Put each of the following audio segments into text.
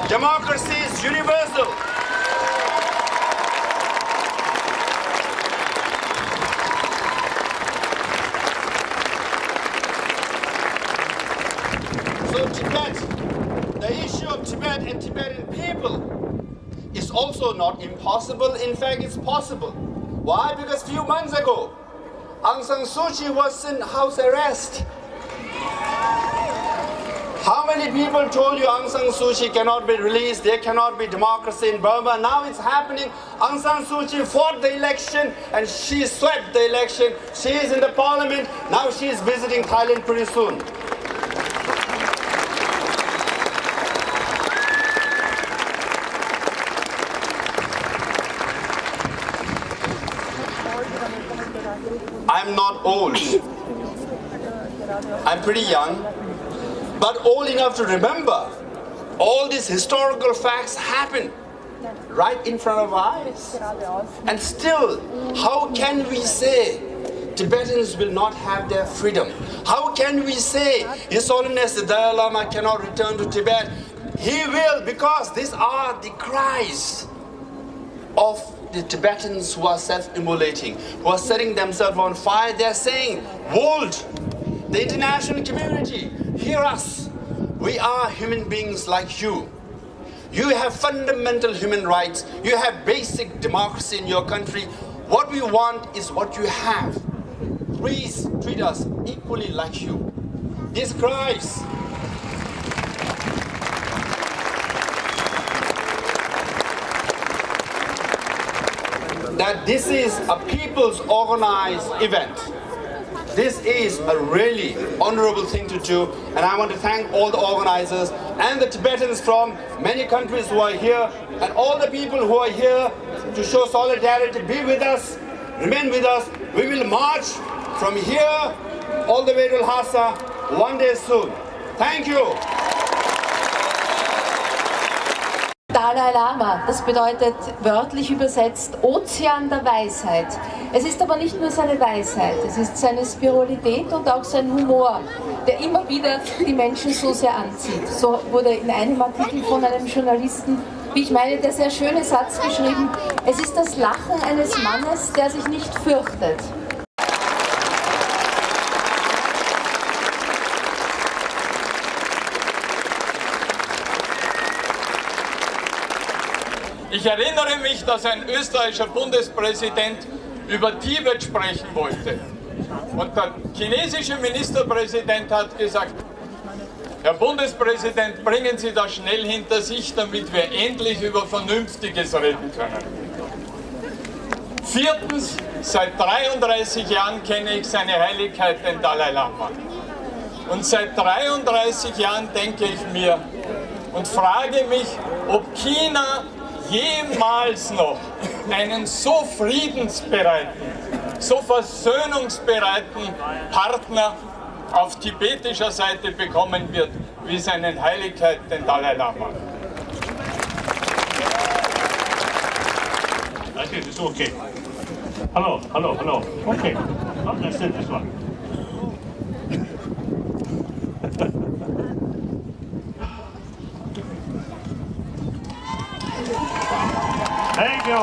Democracy is universal. So Tibet, the issue of Tibet and Tibetan people is also not impossible. In fact, it's possible. Why? Because a few months ago, Aung San Suu Kyi was in house arrest. How many people told you Aung San Suu Kyi cannot be released, there cannot be democracy in Burma? Now it's happening. Aung San Suu Kyi fought the election and she swept the election. She is in the parliament. Now she is visiting Thailand pretty soon. I'm not old. I'm pretty young, but old enough to remember all these historical facts happened right in front of our eyes. And still, how can we say Tibetans will not have their freedom? How can we say His Holiness the Dalai Lama cannot return to Tibet? He will, because these are the cries of the Tibetans who are self-immolating, who are setting themselves on fire. They are saying, world, the international community, hear us. We are human beings like you. You have fundamental human rights. You have basic democracy in your country. What we want is what you have. Please treat us equally like you. These cries that this is a people's organized event. This is a really honorable thing to do, and I want to thank all the organizers and the Tibetans from many countries who are here, and all the people who are here to show solidarity. Be with us, remain with us. We will march from here all the way to Lhasa one day soon. Thank you. Dalai Lama, das bedeutet wörtlich übersetzt Ozean der Weisheit. Es ist aber nicht nur seine Weisheit, es ist seine Spiritualität und auch sein Humor, der immer wieder die Menschen so sehr anzieht. So wurde in einem Artikel von einem Journalisten, wie ich meine, der sehr schöne Satz beschrieben: Es ist das Lachen eines Mannes, der sich nicht fürchtet. Ich erinnere mich, dass ein österreichischer Bundespräsident über Tibet sprechen wollte. Und der chinesische Ministerpräsident hat gesagt, Herr Bundespräsident, bringen Sie das schnell hinter sich, damit wir endlich über Vernünftiges reden können. Viertens, seit 33 Jahren kenne ich seine Heiligkeit, den Dalai Lama. Und seit 33 Jahren denke ich mir und frage mich, ob China jemals noch einen so friedensbereiten, so versöhnungsbereiten Partner auf tibetischer Seite bekommen wird, wie seinen Heiligkeit, den Dalai Lama. I think it's okay. Hello. Okay. Let's do this one. Thank you.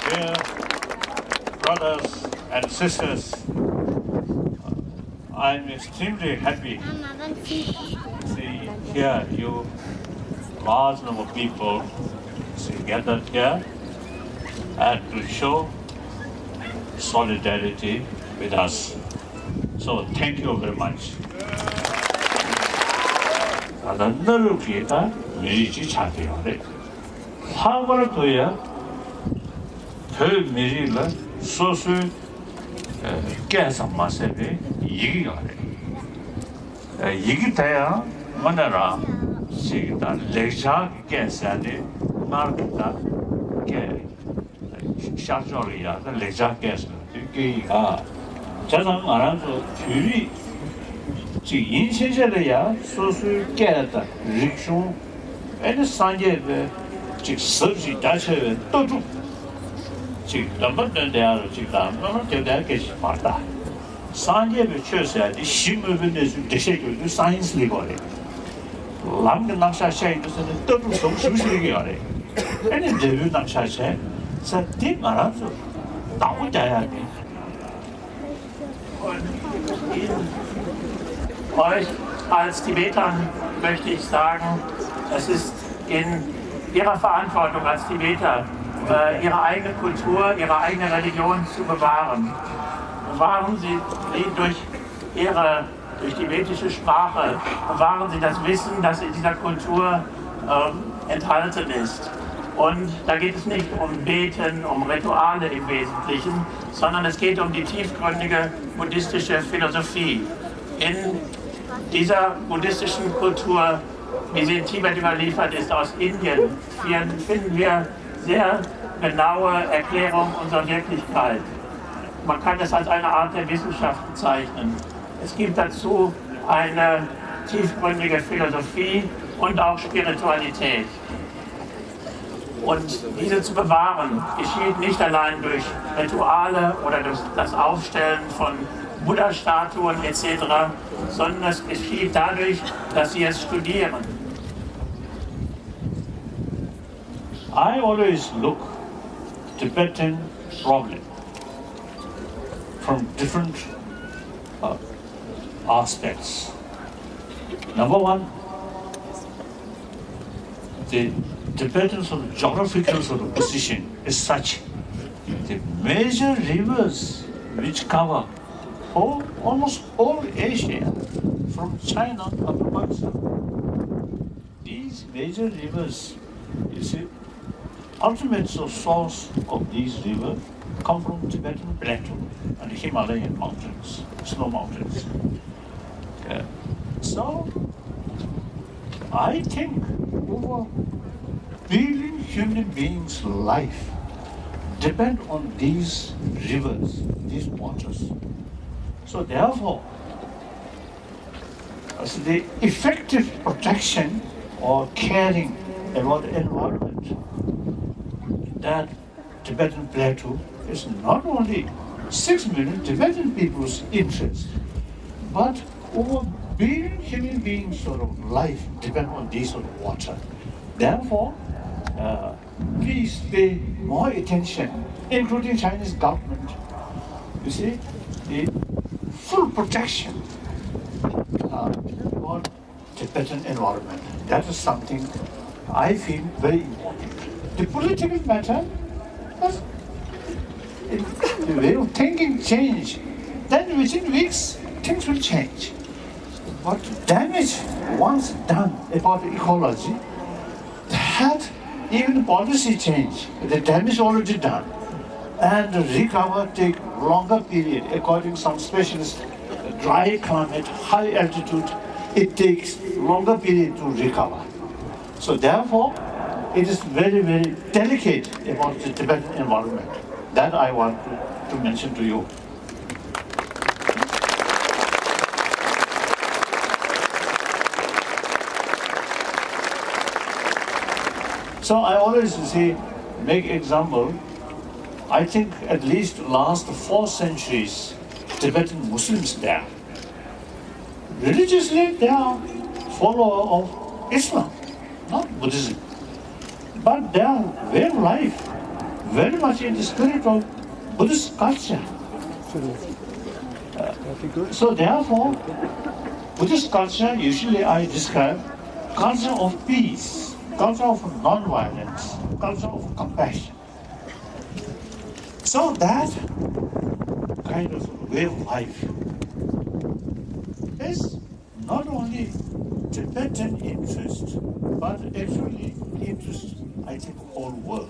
Dear brothers and sisters, I'm extremely happy to see here you large number of people gathered here and to show solidarity with us. So thank you very much. 너를 위해다 미리지 차대요래. 화관을 둬야 별 미리를 소수 깨서 마세베 이기가래. 이기 돼야 뭐나라 지금 레자 깨서네 말다 깨 샤조리야 레자 깨서 이게가 자상 알아서 줄이 지 인신제래야 소수 깨다 릭쇼 애는 산제베 지 서지 다쳐에 또주 지 넘버는 대야로 지금 넘버 대대 계시 말다 산재의 최소한이 심의분에서 대세교도 사이언스리 거래. 랑근 낭샤샤이도서는 떠도 성수시리게 하래. 아니 레뷰 낭샤샤, 사태 말아서 나오자야 돼. Euch als Tibetern möchte ich sagen, es ist in ihrer Verantwortung als Tibeter, ihre eigene Kultur, ihre eigene Religion zu bewahren. Bewahren Sie durch tibetische Sprache, bewahren Sie das Wissen, das in dieser Kultur enthalten ist. Und da geht es nicht um Beten, um Rituale im Wesentlichen, sondern es geht um die tiefgründige buddhistische Philosophie. In dieser buddhistischen Kultur, wie sie in Tibet überliefert ist, aus Indien, finden wir sehr genaue Erklärung unserer Wirklichkeit. Man kann es als eine Art der Wissenschaft bezeichnen. Es gibt dazu eine tiefgründige Philosophie und auch Spiritualität. Und diese zu bewahren, geschieht nicht allein durch Rituale oder durch das Aufstellen von Buddha-Statuen etc., sondern es geschieht dadurch, dass sie es studieren. I always look Tibetan problem from different aspects. Number one, the Tibetan sort of geographical sort of position is such. The major rivers which cover almost all Asia, from China up to Pakistan. These major rivers, you see, ultimate source of these rivers come from Tibetan plateau and Himalayan mountains, snow mountains. So, I think over billion human beings' life depend on these rivers, these waters. So therefore, the effective protection or caring about the environment, that Tibetan plateau is not only 6 million Tibetan people's interest, but over billion human beings' sort of life depend on this sort of water. Therefore, please pay more attention, including Chinese government. You see, the full protection for Tibetan environment. That is something I feel very important. The political matter, the way of thinking change, then within weeks things will change. But damage once done about the ecology, that even policy change, the damage already done, and recover take longer period. According to some specialists, dry climate, high altitude, it takes longer period to recover. So therefore, it is very, very delicate about the Tibetan environment. That I want to mention to you. So I always say, make example, I think at least last 4 centuries, Tibetan Muslims there. Religiously, they are followers of Islam, not Buddhism. But their way of life, very much in the spirit of Buddhist culture. So therefore, Buddhist culture, usually I describe culture of peace, culture of non-violence, culture of compassion. So that kind of way of life is not only Tibetan interest, but actually interest, I think, the whole world.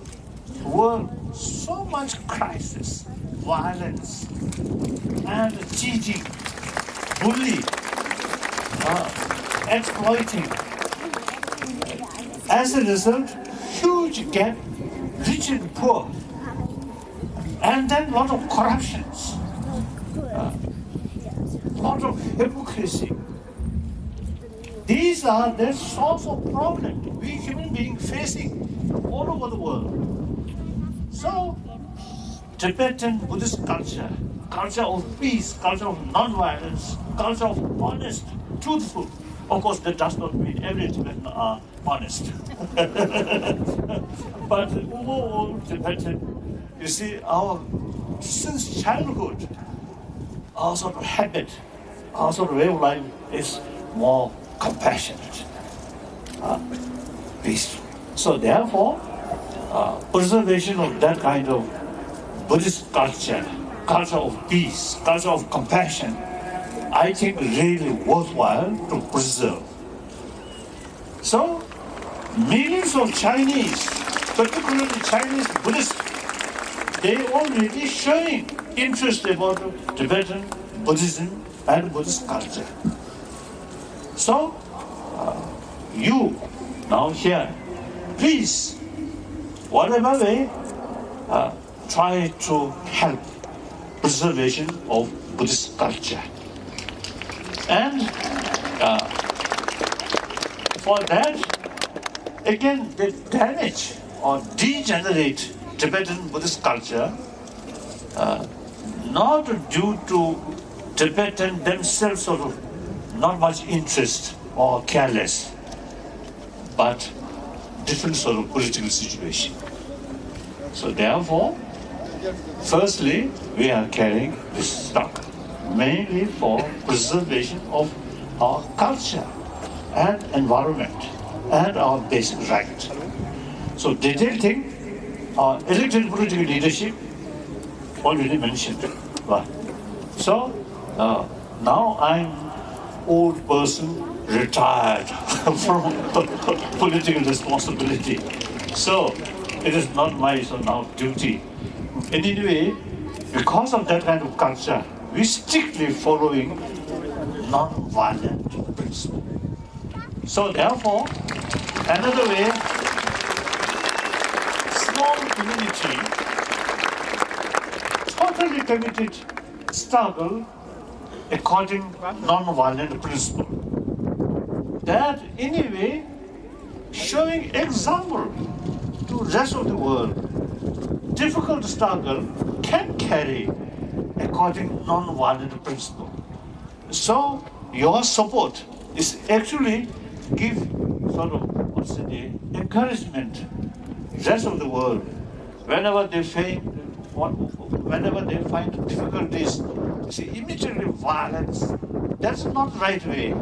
The world, so much crisis, violence, and cheating, bullying, exploiting. As a result, huge gap, rich and poor, and then a lot of corruptions, a lot of hypocrisy. These are the source of problems we human beings facing all over the world. So, Tibetan Buddhist culture culture of peace, culture of non-violence, culture of honest, truthful. Of course, that does not mean every Tibetan are honest. But overall, Tibetan, you see, since childhood, our sort of habit, our sort of way of life is more compassionate, peaceful. So therefore, preservation of that kind of Buddhist culture, culture of peace, culture of compassion, I think really worthwhile to preserve. So, millions of Chinese, particularly Chinese Buddhists, they already showing interest about Tibetan Buddhism and Buddhist culture. So, you now here, please, whatever way, try to help preservation of Buddhist culture. And for that, again, they damage or degenerate Tibetan Buddhist culture, not due to Tibetan themselves sort of not much interest or careless, but different sort of political situation. So therefore, firstly, we are carrying this stock mainly for preservation of our culture and environment and our basic right. So detailed thing, our elected political leadership already mentioned. So now I'm old person retired from political responsibility. So it is not my now duty. Anyway, because of that kind of culture, we strictly following non-violent principle. So therefore, another way, small community, totally committed struggle according non-violent principle. That anyway, showing example to rest of the world, difficult struggle can carry according non-violent principle. So your support is actually give sort of encouragement rest of the world whenever they find difficulties. See, immediately violence. That's not the right way.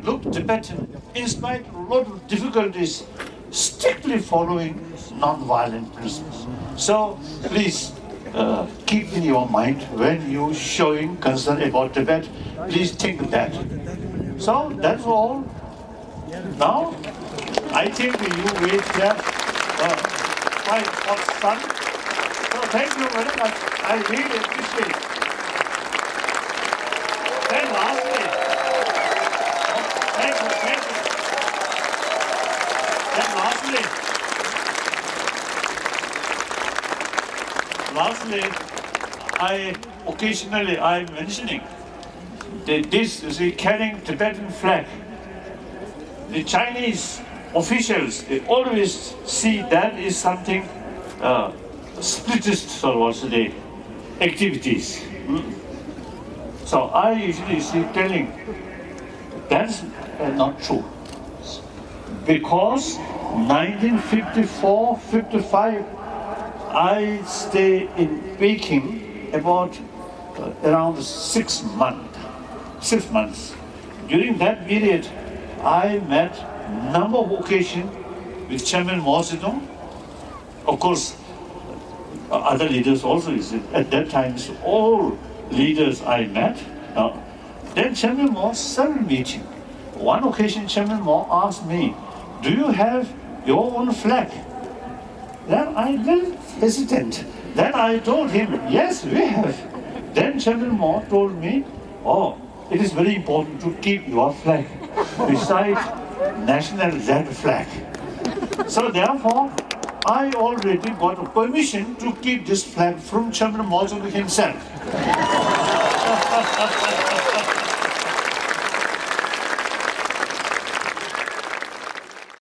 Look, Tibetan, in spite of a lot of difficulties, strictly following non-violent principles. So please keep in your mind when you showing concern about Tibet, please think that. So that's all. Now, I think you wait here quite hot sun. So thank you very much. I really appreciate it. Then lastly, thank you. Then lastly, I'm mentioning that this is carrying Tibetan flag. The Chinese officials, they always see that is something spiritist sort of activities. So I usually see telling that's not true. Because 1954-55, I stay in Peking about around 6 months. During that period, I met number of occasions with Chairman Mao Zedong. Of course, other leaders also. At that time, all leaders I met. Then Chairman Mao several meetings. One occasion, Chairman Mao asked me, "Do you have your own flag?" Then I was hesitant. Then I told him, "Yes, we have." Then Chairman Mao told me, "Oh, it is very important to keep your flag besides national red flag." So therefore, I already got a permission to keep this flag from Chairman Mao Zedong himself.